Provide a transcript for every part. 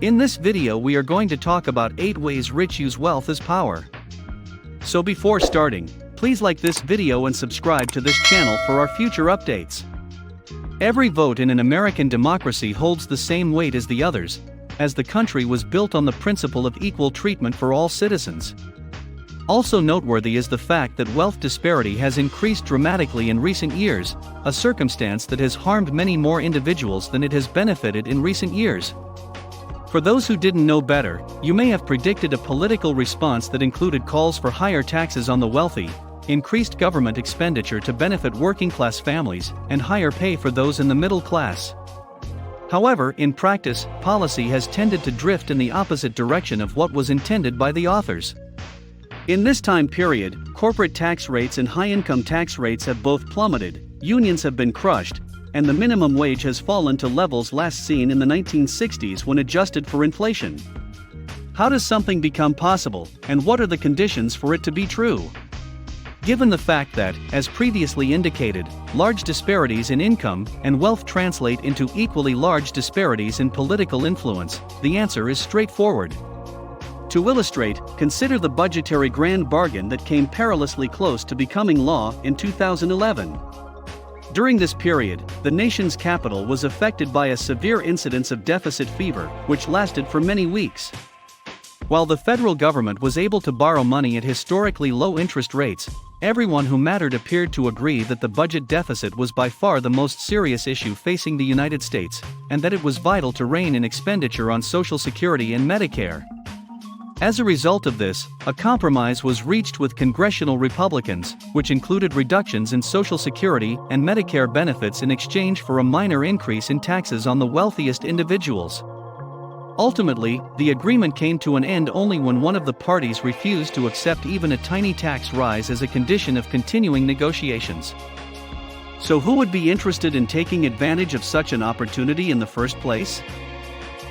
In this video we are going to talk about 8 ways rich use wealth as power. So before starting, please like this video and subscribe to this channel for our future updates. Every vote in an American democracy holds the same weight as the others, as the country was built on the principle of equal treatment for all citizens. Also noteworthy is the fact that wealth disparity has increased dramatically in recent years, a circumstance that has harmed many more individuals than it has benefited in recent years. For those who didn't know better, you may have predicted a political response that included calls for higher taxes on the wealthy, increased government expenditure to benefit working-class families, and higher pay for those in the middle class. However, in practice, policy has tended to drift in the opposite direction of what was intended by the authors. In this time period, corporate tax rates and high-income tax rates have both plummeted, unions have been crushed, and the minimum wage has fallen to levels last seen in the 1960s when adjusted for inflation. How does something become possible, and what are the conditions for it to be true? Given the fact that, as previously indicated, large disparities in income and wealth translate into equally large disparities in political influence, the answer is straightforward. To illustrate, consider the budgetary grand bargain that came perilously close to becoming law in 2011. During this period, the nation's capital was affected by a severe incidence of deficit fever, which lasted for many weeks. While the federal government was able to borrow money at historically low interest rates, everyone who mattered appeared to agree that the budget deficit was by far the most serious issue facing the United States, and that it was vital to rein in expenditure on Social Security and Medicare. As a result of this, a compromise was reached with congressional Republicans, which included reductions in Social Security and Medicare benefits in exchange for a minor increase in taxes on the wealthiest individuals. Ultimately, the agreement came to an end only when one of the parties refused to accept even a tiny tax rise as a condition of continuing negotiations. So who would be interested in taking advantage of such an opportunity in the first place?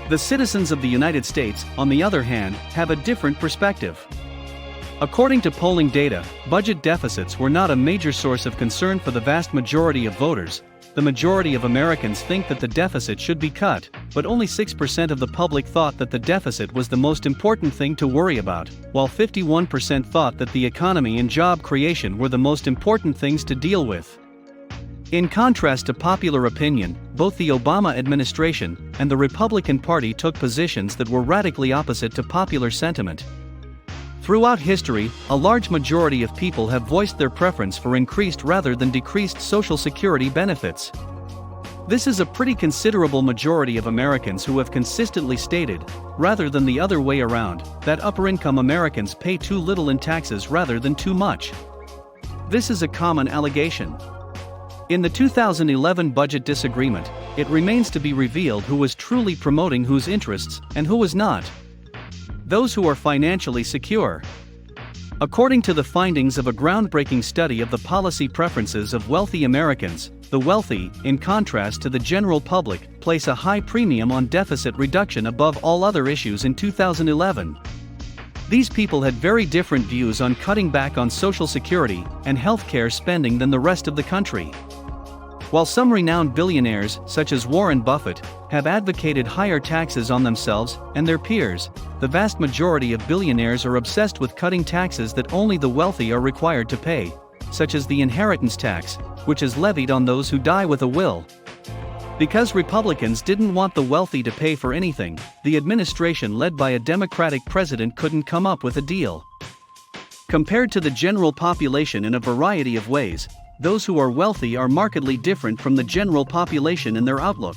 The citizens of the United States, on the other hand, have a different perspective. According to polling data, budget deficits were not a major source of concern for the vast majority of voters. The majority of Americans think that the deficit should be cut, but only 6% of the public thought that the deficit was the most important thing to worry about, while 51% thought that the economy and job creation were the most important things to deal with. In contrast to popular opinion, both the Obama administration and the Republican Party took positions that were radically opposite to popular sentiment. Throughout history, a large majority of people have voiced their preference for increased rather than decreased Social Security benefits. This is a pretty considerable majority of Americans who have consistently stated, rather than the other way around, that upper-income Americans pay too little in taxes rather than too much. This is a common allegation. In the 2011 budget disagreement, it remains to be revealed who was truly promoting whose interests and who was not. Those who are financially secure. According to the findings of a groundbreaking study of the policy preferences of wealthy Americans, the wealthy, in contrast to the general public, place a high premium on deficit reduction above all other issues in 2011. These people had very different views on cutting back on Social Security and healthcare spending than the rest of the country. While some renowned billionaires, such as Warren Buffett, have advocated higher taxes on themselves and their peers, the vast majority of billionaires are obsessed with cutting taxes that only the wealthy are required to pay, such as the inheritance tax, which is levied on those who die with a will. Because Republicans didn't want the wealthy to pay for anything, the administration led by a Democratic president couldn't come up with a deal. Compared to the general population in a variety of ways, those who are wealthy are markedly different from the general population in their outlook.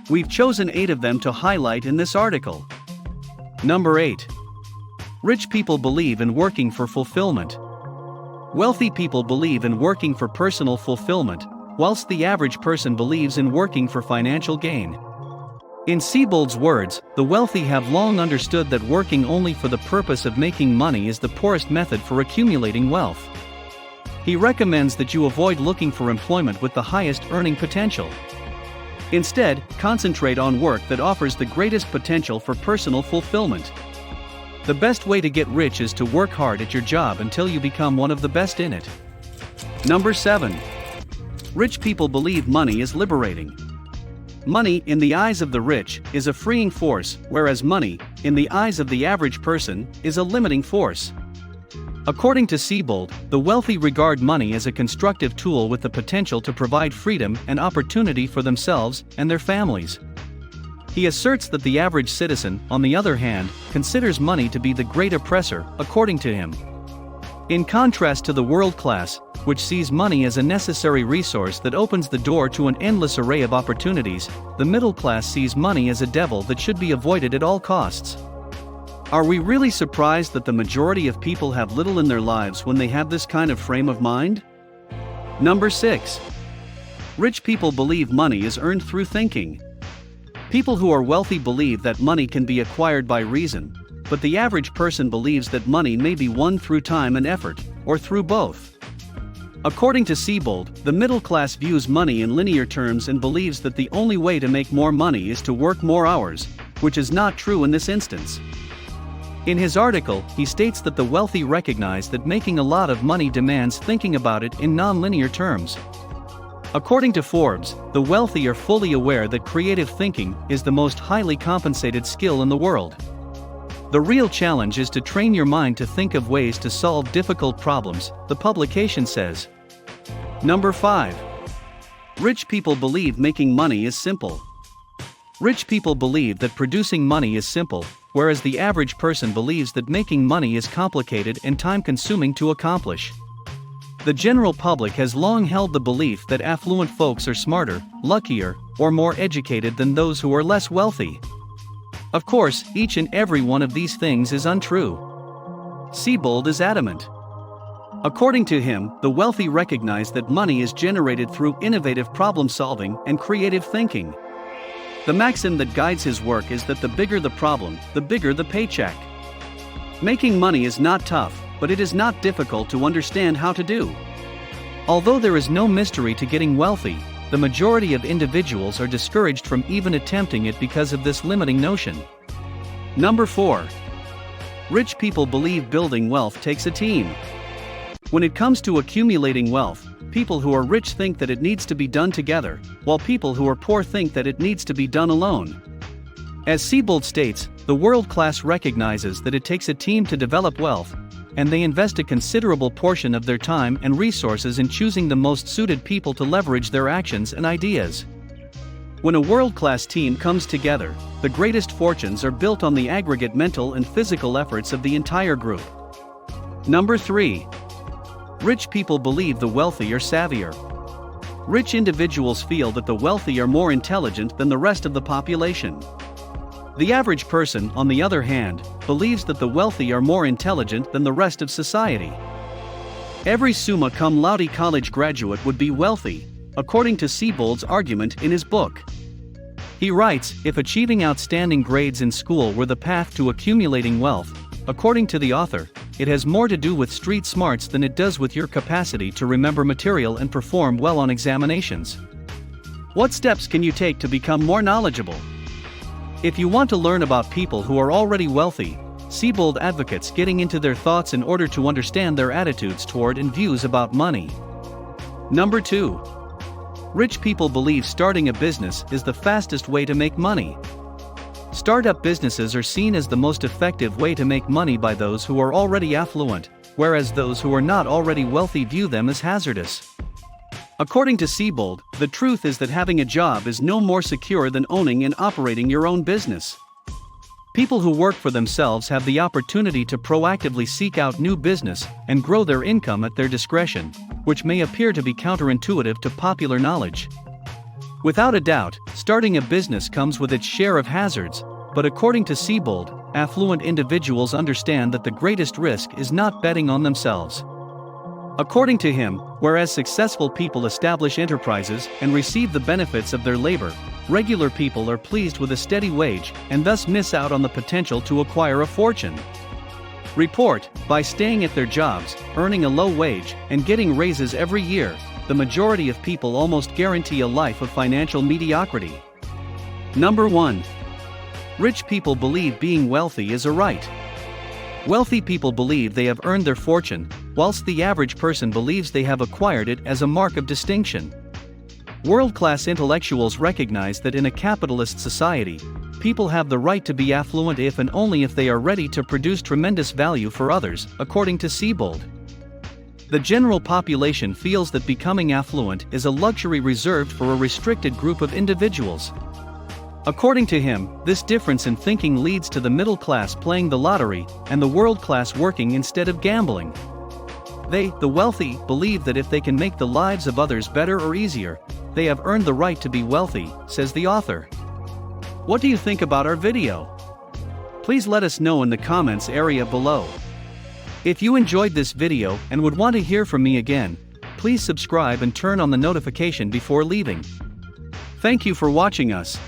We've chosen 8 of them to highlight in this article. Number 8. Rich people believe in working for fulfillment. Wealthy people believe in working for personal fulfillment, whilst the average person believes in working for financial gain. In Siebold's words, the wealthy have long understood that working only for the purpose of making money is the poorest method for accumulating wealth. He recommends that you avoid looking for employment with the highest earning potential. Instead, concentrate on work that offers the greatest potential for personal fulfillment. The best way to get rich is to work hard at your job until you become one of the best in it. Number 7. Rich people believe money is liberating. Money, in the eyes of the rich, is a freeing force, whereas money, in the eyes of the average person, is a limiting force. According to Siebold, the wealthy regard money as a constructive tool with the potential to provide freedom and opportunity for themselves and their families. He asserts that the average citizen, on the other hand, considers money to be the great oppressor, according to him. In contrast to the world class, which sees money as a necessary resource that opens the door to an endless array of opportunities, the middle class sees money as a devil that should be avoided at all costs. Are we really surprised that the majority of people have little in their lives when they have this kind of frame of mind? Number 6. Rich people believe money is earned through thinking. People who are wealthy believe that money can be acquired by reason, but the average person believes that money may be won through time and effort, or through both. According to Siebold, the middle class views money in linear terms and believes that the only way to make more money is to work more hours, which is not true in this instance. In his article, he states that the wealthy recognize that making a lot of money demands thinking about it in non-linear terms. According to Forbes, the wealthy are fully aware that creative thinking is the most highly compensated skill in the world. The real challenge is to train your mind to think of ways to solve difficult problems, the publication says. Number 5. Rich people believe making money is simple. Rich people believe that producing money is simple, whereas the average person believes that making money is complicated and time-consuming to accomplish. The general public has long held the belief that affluent folks are smarter, luckier, or more educated than those who are less wealthy. Of course, each and every one of these things is untrue. Siebold is adamant. According to him, the wealthy recognize that money is generated through innovative problem-solving and creative thinking. The maxim that guides his work is that the bigger the problem, the bigger the paycheck. Making money is not tough, but it is not difficult to understand how to do. Although there is no mystery to getting wealthy, the majority of individuals are discouraged from even attempting it because of this limiting notion. Number 4. Rich people believe building wealth takes a team. When it comes to accumulating wealth, people who are rich think that it needs to be done together, while people who are poor think that it needs to be done alone. As Siebold states, the world class recognizes that it takes a team to develop wealth, and they invest a considerable portion of their time and resources in choosing the most suited people to leverage their actions and ideas. When a world-class team comes together, the greatest fortunes are built on the aggregate mental and physical efforts of the entire group. Number 3. Rich people believe the wealthy are savvier. Rich individuals feel that the wealthy are more intelligent than the rest of the population. The average person, on the other hand, believes that the wealthy are more intelligent than the rest of society. Every summa cum laude college graduate would be wealthy, according to Siebold's argument in his book. He writes, if achieving outstanding grades in school were the path to accumulating wealth, according to the author, it has more to do with street smarts than it does with your capacity to remember material and perform well on examinations. What steps can you take to become more knowledgeable? If you want to learn about people who are already wealthy, Siebold advocates getting into their thoughts in order to understand their attitudes toward and views about money. Number 2. Rich people believe starting a business is the fastest way to make money. Startup businesses are seen as the most effective way to make money by those who are already affluent, whereas those who are not already wealthy view them as hazardous. According to Siebold, the truth is that having a job is no more secure than owning and operating your own business. People who work for themselves have the opportunity to proactively seek out new business and grow their income at their discretion, which may appear to be counterintuitive to popular knowledge. Without a doubt, starting a business comes with its share of hazards, but according to Siebold, affluent individuals understand that the greatest risk is not betting on themselves. According to him, whereas successful people establish enterprises and receive the benefits of their labor, regular people are pleased with a steady wage and thus miss out on the potential to acquire a fortune. Report, by staying at their jobs, earning a low wage, and getting raises every year, the majority of people almost guarantee a life of financial mediocrity. Number 1. Rich people believe being wealthy is a right. Wealthy people believe they have earned their fortune, whilst the average person believes they have acquired it as a mark of distinction. World-class intellectuals recognize that in a capitalist society, people have the right to be affluent if and only if they are ready to produce tremendous value for others, according to Siebold. The general population feels that becoming affluent is a luxury reserved for a restricted group of individuals. According to him, this difference in thinking leads to the middle class playing the lottery and the world class working instead of gambling. They, the wealthy, believe that if they can make the lives of others better or easier, they have earned the right to be wealthy, says the author. What do you think about our video? Please let us know in the comments area below. If you enjoyed this video and would want to hear from me again, please subscribe and turn on the notification before leaving. Thank you for watching us.